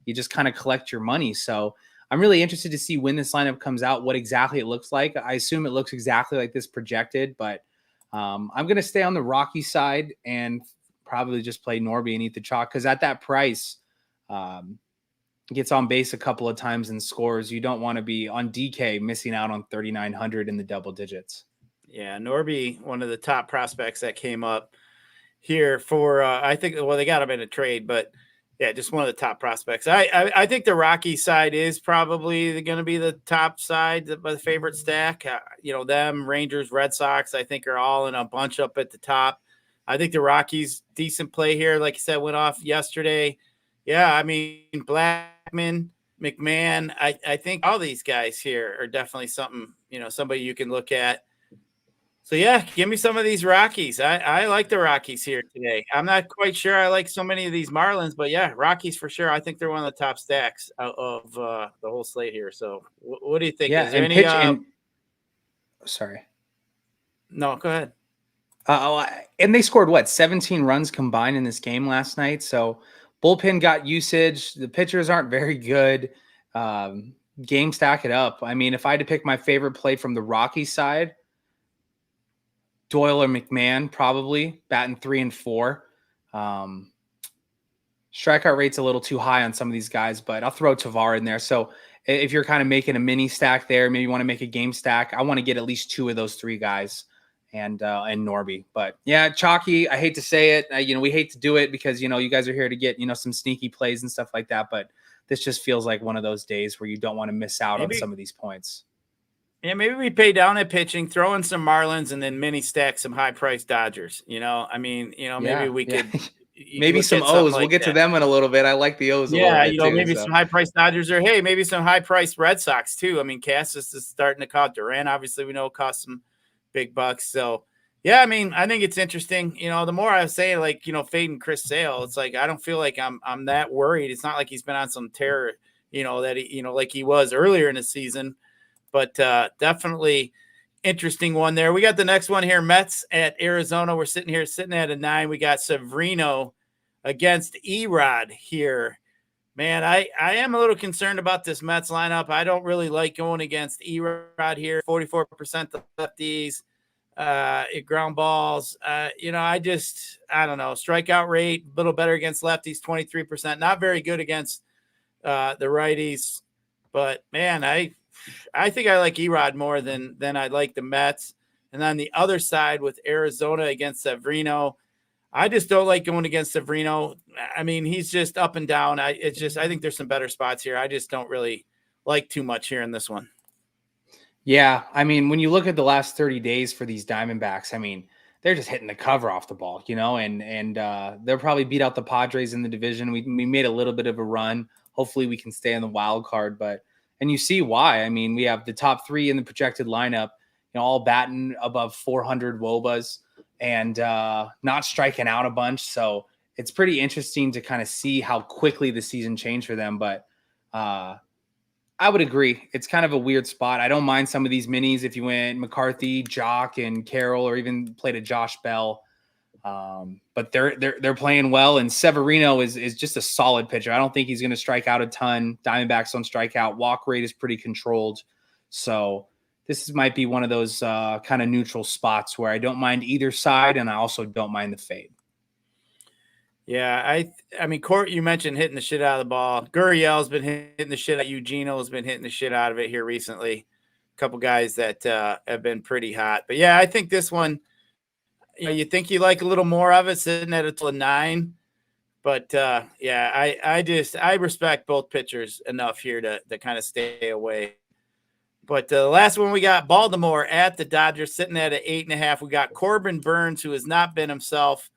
you just kind of collect your money. So I'm really interested to see when this lineup comes out, what exactly it looks like. I assume it looks exactly like this projected, but I'm going to stay on the Rocky side and probably just play Norby and eat the chalk, because at that price, gets on base a couple of times and scores. You don't want to be on DK missing out on 3,900 in the double digits. Yeah, Norby, one of the top prospects that came up here for, I think, they got him in a trade, but yeah, just one of the top prospects. I think the Rocky side is probably going to be the top side, the favorite stack. Them, Rangers, Red Sox, I think are all in a bunch up at the top. I think the Rockies, decent play here. Like you said, went off yesterday. Yeah, I mean, Blackman, McMahon, I think all these guys here are definitely something, somebody you can look at. So, yeah, give me some of these Rockies. I like the Rockies here today. I'm not quite sure I like so many of these Marlins, but, yeah, Rockies for sure. I think they're one of the top stacks of the whole slate here. So, what do you think? Yeah, is there any sorry. No, go ahead. And they scored, 17 runs combined in this game last night. So, bullpen got usage. The pitchers aren't very good. Game stack it up. I mean, if I had to pick my favorite play from the Rocky side, Doyle or McMahon, probably batting 3 and 4. Strikeout rate's a little too high on some of these guys, but I'll throw Tavar in there. So if you're kind of making a mini stack there, maybe you want to make a game stack, I want to get at least 2 of those 3 guys. and Norby. But yeah, chalky. I hate to say it. We hate to do it because, you guys are here to get, some sneaky plays and stuff like that. But this just feels like one of those days where you don't want to miss out on some of these points. Yeah, maybe we pay down at pitching, throw in some Marlins, and then mini stack some high-priced Dodgers. Maybe we could maybe some O's. We'll get to them in a little bit. I like the O's. Yeah, maybe some high-priced Dodgers, or hey, maybe some high-priced Red Sox too. I mean, Cassis is starting to cost. Durant, obviously, we know costs some big bucks. So yeah, I mean, I think it's interesting. The more I say, like, fading Chris Sale, it's like I don't feel like I'm that worried. It's not like he's been on some tear, that he, like he was earlier in the season. But definitely interesting one there. We got the next one here, Mets at Arizona. We're sitting at a 9. We got Severino against Erod here. Man, I am a little concerned about this Mets lineup. I don't really like going against Erod here. 44% the lefties, ground balls. I don't know. Strikeout rate, a little better against lefties, 23%. Not very good against the righties. But, man, I think I like Erod more than I like the Mets. And on the other side with Arizona against Severino, I just don't like going against Severino. I mean, he's just up and down. I think there's some better spots here. I just don't really like too much here in this one. Yeah, I mean, when you look at the last 30 days for these Diamondbacks, I mean, they're just hitting the cover off the ball, and they'll probably beat out the Padres in the division. We made a little bit of a run. Hopefully we can stay in the wild card, and you see why. I mean, we have the top 3 in the projected lineup, all batting above 400 WOBAs and not striking out a bunch. So it's pretty interesting to kind of see how quickly the season changed for them. But I would agree. It's kind of a weird spot. I don't mind some of these minis if you went McCarthy, Jock, and Carroll, or even played a Josh Bell. But they're playing well, and Severino is just a solid pitcher. I don't think he's going to strike out a ton. Diamondbacks don't strike out. Walk rate is pretty controlled. So this might be one of those kind of neutral spots where I don't mind either side, and I also don't mind the fade. Yeah, I mean, Court, you mentioned hitting the shit out of the ball. Gurriel's been hitting the shit out. Eugenio's been hitting the shit out of it here recently. A couple guys that have been pretty hot. But yeah, I think this one, you think you like a little more of it, sitting at a 9. But yeah, I respect both pitchers enough here to kind of stay away. But the last one we got, Baltimore at the Dodgers, sitting at an 8.5. We got Corbin Burns, who has not been himself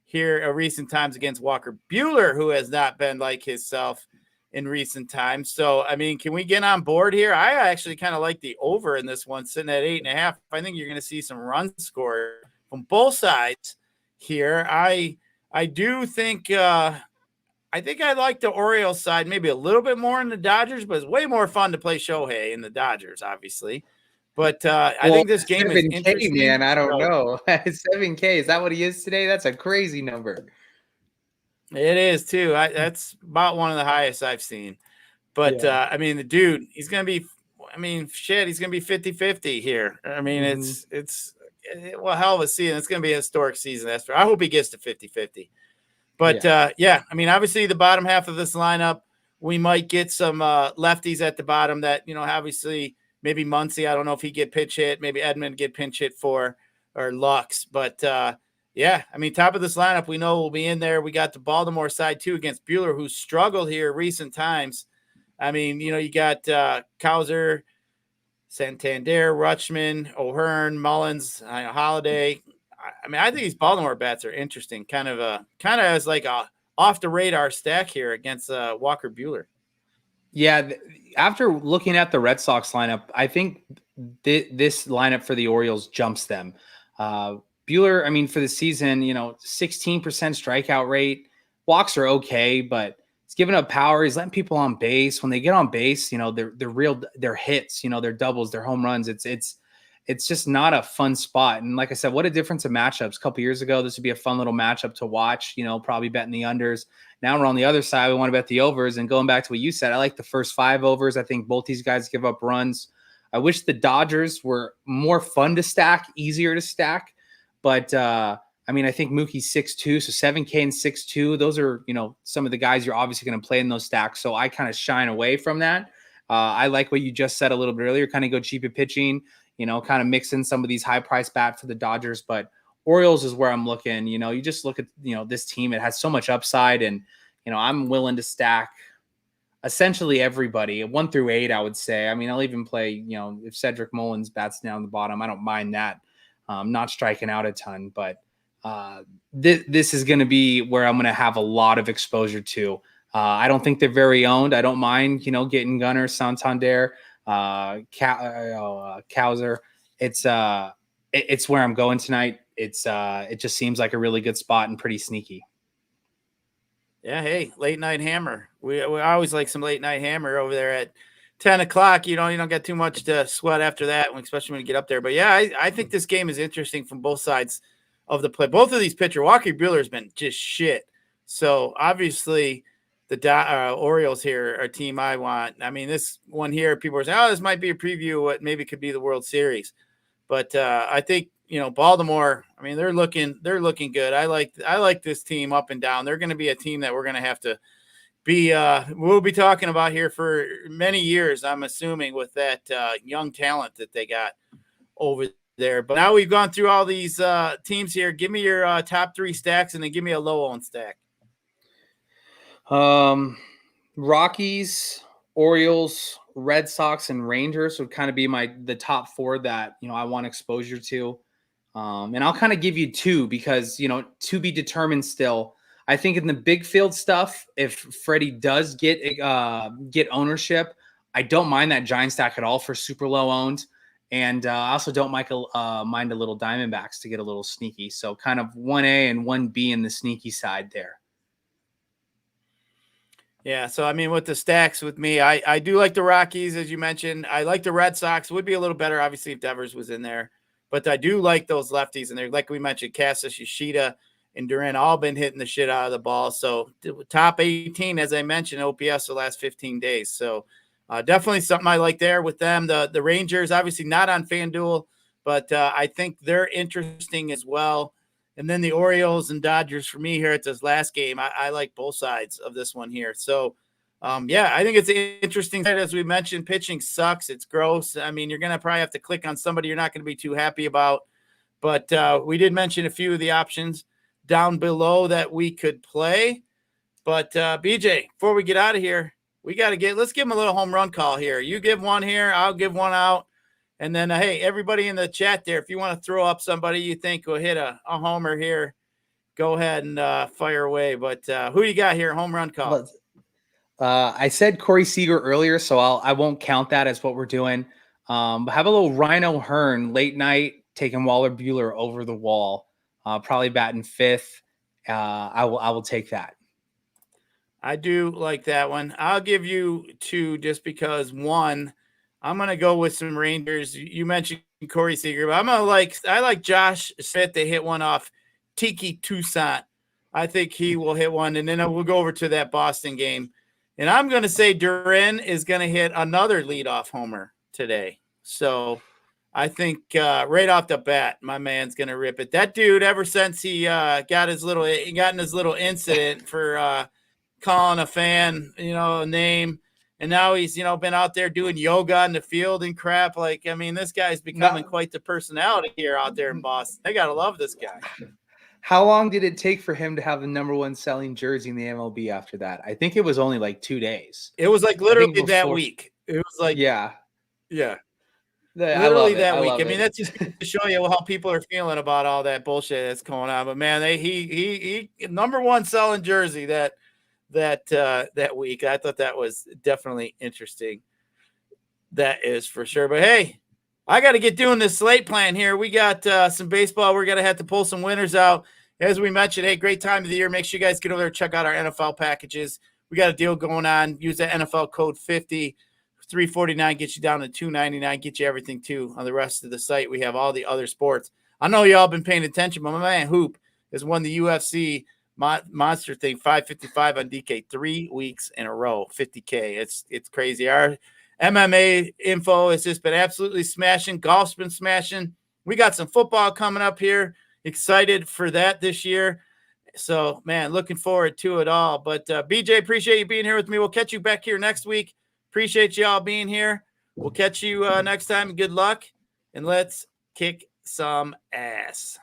here recent times, against Walker Buehler, who has not been like himself in recent times. So, I mean, can we get on board here? I actually kind of like the over in this one, sitting at 8.5. I think you're going to see some runs scored from both sides here. I do think I think I like the Orioles side maybe a little bit more in the Dodgers, but it's way more fun to play Shohei in the Dodgers, obviously. But I think this game is interesting. Man, I don't know. 7K, is that what he is today? That's a crazy number. It is too. That's about one of the highest I've seen. But yeah. I mean, the dude, he's going to be, he's going to be 50-50 here. I mean, it's hell of a season. It's going to be a historic season. I hope he gets to 50-50. But yeah, I mean, obviously the bottom half of this lineup, we might get some lefties at the bottom that, obviously maybe Muncy. I don't know if he get pitch hit, maybe Edmund get pinch hit for, or Lux. But yeah, I mean, top of this lineup, we know we'll be in there. We got the Baltimore side too against Buehler, who's struggled here recent times. I mean, you got Causer, Santander, Rutschman, O'Hearn, Mullins, Holiday. I mean, I think these Baltimore bats are interesting, kind of as like a off the radar stack here against Walker Buehler. Yeah, after looking at the Red Sox lineup, I think this lineup for the Orioles jumps them. Buehler, I mean, for the season, 16% strikeout rate. Walks are okay, but he's giving up power. He's letting people on base. When they get on base, they're hits, they're doubles, they're home runs. It's just not a fun spot. And like I said, what a difference in matchups. A couple years ago, this would be a fun little matchup to watch, probably betting the unders. Now we're on the other side. We want to bet the overs. And going back to what you said, I like the first 5 overs. I think both these guys give up runs. I wish the Dodgers were more fun to stack, easier to stack. But, I think Mookie's 6'2", so 7K and 6'2". Those are, some of the guys you're obviously going to play in those stacks. So I kind of shine away from that. I like what you just said a little bit earlier, kind of go cheap at pitching. kind of mix in some of these high price bat for the Dodgers. But Orioles is where I'm looking. You just look at, this team. It has so much upside, and, I'm willing to stack essentially everybody 1 through 8, I would say. I mean, I'll even play, if Cedric Mullins bats down the bottom, I don't mind that. Not striking out a ton, but this is going to be where I'm going to have a lot of exposure to. I don't think they're very owned. I don't mind, getting Gunnar, Santander, Cowser. It's where I'm going tonight. It just seems like a really good spot and pretty sneaky. Yeah, hey, late night hammer. We always like some late night hammer over there at 10 o'clock. You don't get too much to sweat after that, especially when you get up there. But yeah, I think this game is interesting from both sides of the play. Both of these pitchers, Walker Buehler has been just shit. So obviously the Orioles here are a team I want. I mean, this one here, people are saying, this might be a preview of what maybe could be the World Series. But I think, Baltimore, I mean, they're looking good. I like this team up and down. They're going to be a team that we're going to have to be we'll be talking about here for many years, I'm assuming, with that young talent that they got over there. But now we've gone through all these teams here. Give me your top 3 stacks and then give me a low owned stack. Rockies, Orioles, Red Sox, and Rangers would kind of be the top 4 that, I want exposure to. And I'll kind of give you 2 because, to be determined still. I think in the big field stuff, if Freddie does get ownership, I don't mind that giant stack at all for super low owned. And I also don't mind a little Diamondbacks to get a little sneaky. So kind of 1A and 1B in the sneaky side there. Yeah, so I mean, with the stacks with me, I do like the Rockies, as you mentioned. I like the Red Sox. Would be a little better, obviously, if Devers was in there. But I do like those lefties in there. Like we mentioned, Casas, Yoshida, and Duran all been hitting the shit out of the ball. So top 18, as I mentioned, OPS the last 15 days. So definitely something I like there with them. The Rangers, obviously not on FanDuel, but I think they're interesting as well. And then the Orioles and Dodgers for me here at this last game. I like both sides of this one here. So, I think it's interesting. As we mentioned, pitching sucks. It's gross. I mean, you're going to probably have to click on somebody you're not going to be too happy about. But we did mention a few of the options down below that we could play. But BJ, before we get out of here, let's give him a little home run call here. You give one here, I'll give one out. And then, hey, everybody in the chat there, if you want to throw up somebody you think will hit a homer here, go ahead and fire away. But who you got here? Home run call. I said Corey Seager earlier, so I won't count that as what we're doing. But have a little Rhino Hearn late night taking Waller Buehler over the wall. Probably batting 5th. I will take that. I do like that one. I'll give you 2 just because 1. I'm going to go with some Rangers. You mentioned Corey Seager, but I like Josh Smith to hit one off Tiki Toussaint. I think he will hit one, and then we'll go over to that Boston game. And I'm going to say Duran is going to hit another leadoff homer today. So I think right off the bat, my man's going to rip it. That dude, ever since he got in his little incident for calling a fan, a name, and now he's, been out there doing yoga in the field and crap. Like, I mean, this guy's becoming quite the personality here out there in Boston. They got to love this guy. How long did it take for him to have the number 1 selling jersey in the MLB after that? I think it was only like 2 days. It was like literally that week. It was like, yeah. Literally that week. I mean, that's just to show you how people are feeling about all that bullshit that's going on. But man, he number 1 selling jersey that week. I thought that was definitely interesting. That is for sure. But hey, I got to get doing this slate plan here. We got some baseball. We're going to have to pull some winners out. As we mentioned, hey, great time of the year. Make sure you guys get over there and check out our NFL packages. We got a deal going on. Use the NFL code 50. $349 gets you down to $299. Get you everything too. On the rest of the site, we have all the other sports. I know y'all been paying attention, but my man Hoop has won the UFC monster thing, 555 on DK 3 weeks in a row, 50K. It's crazy. Our MMA info has just been absolutely smashing. Golf's been smashing. We got some football coming up here. Excited for that this year. So, man, looking forward to it all. But, BJ, appreciate you being here with me. We'll catch you back here next week. Appreciate you all being here. We'll catch you next time. Good luck. and let's kick some ass.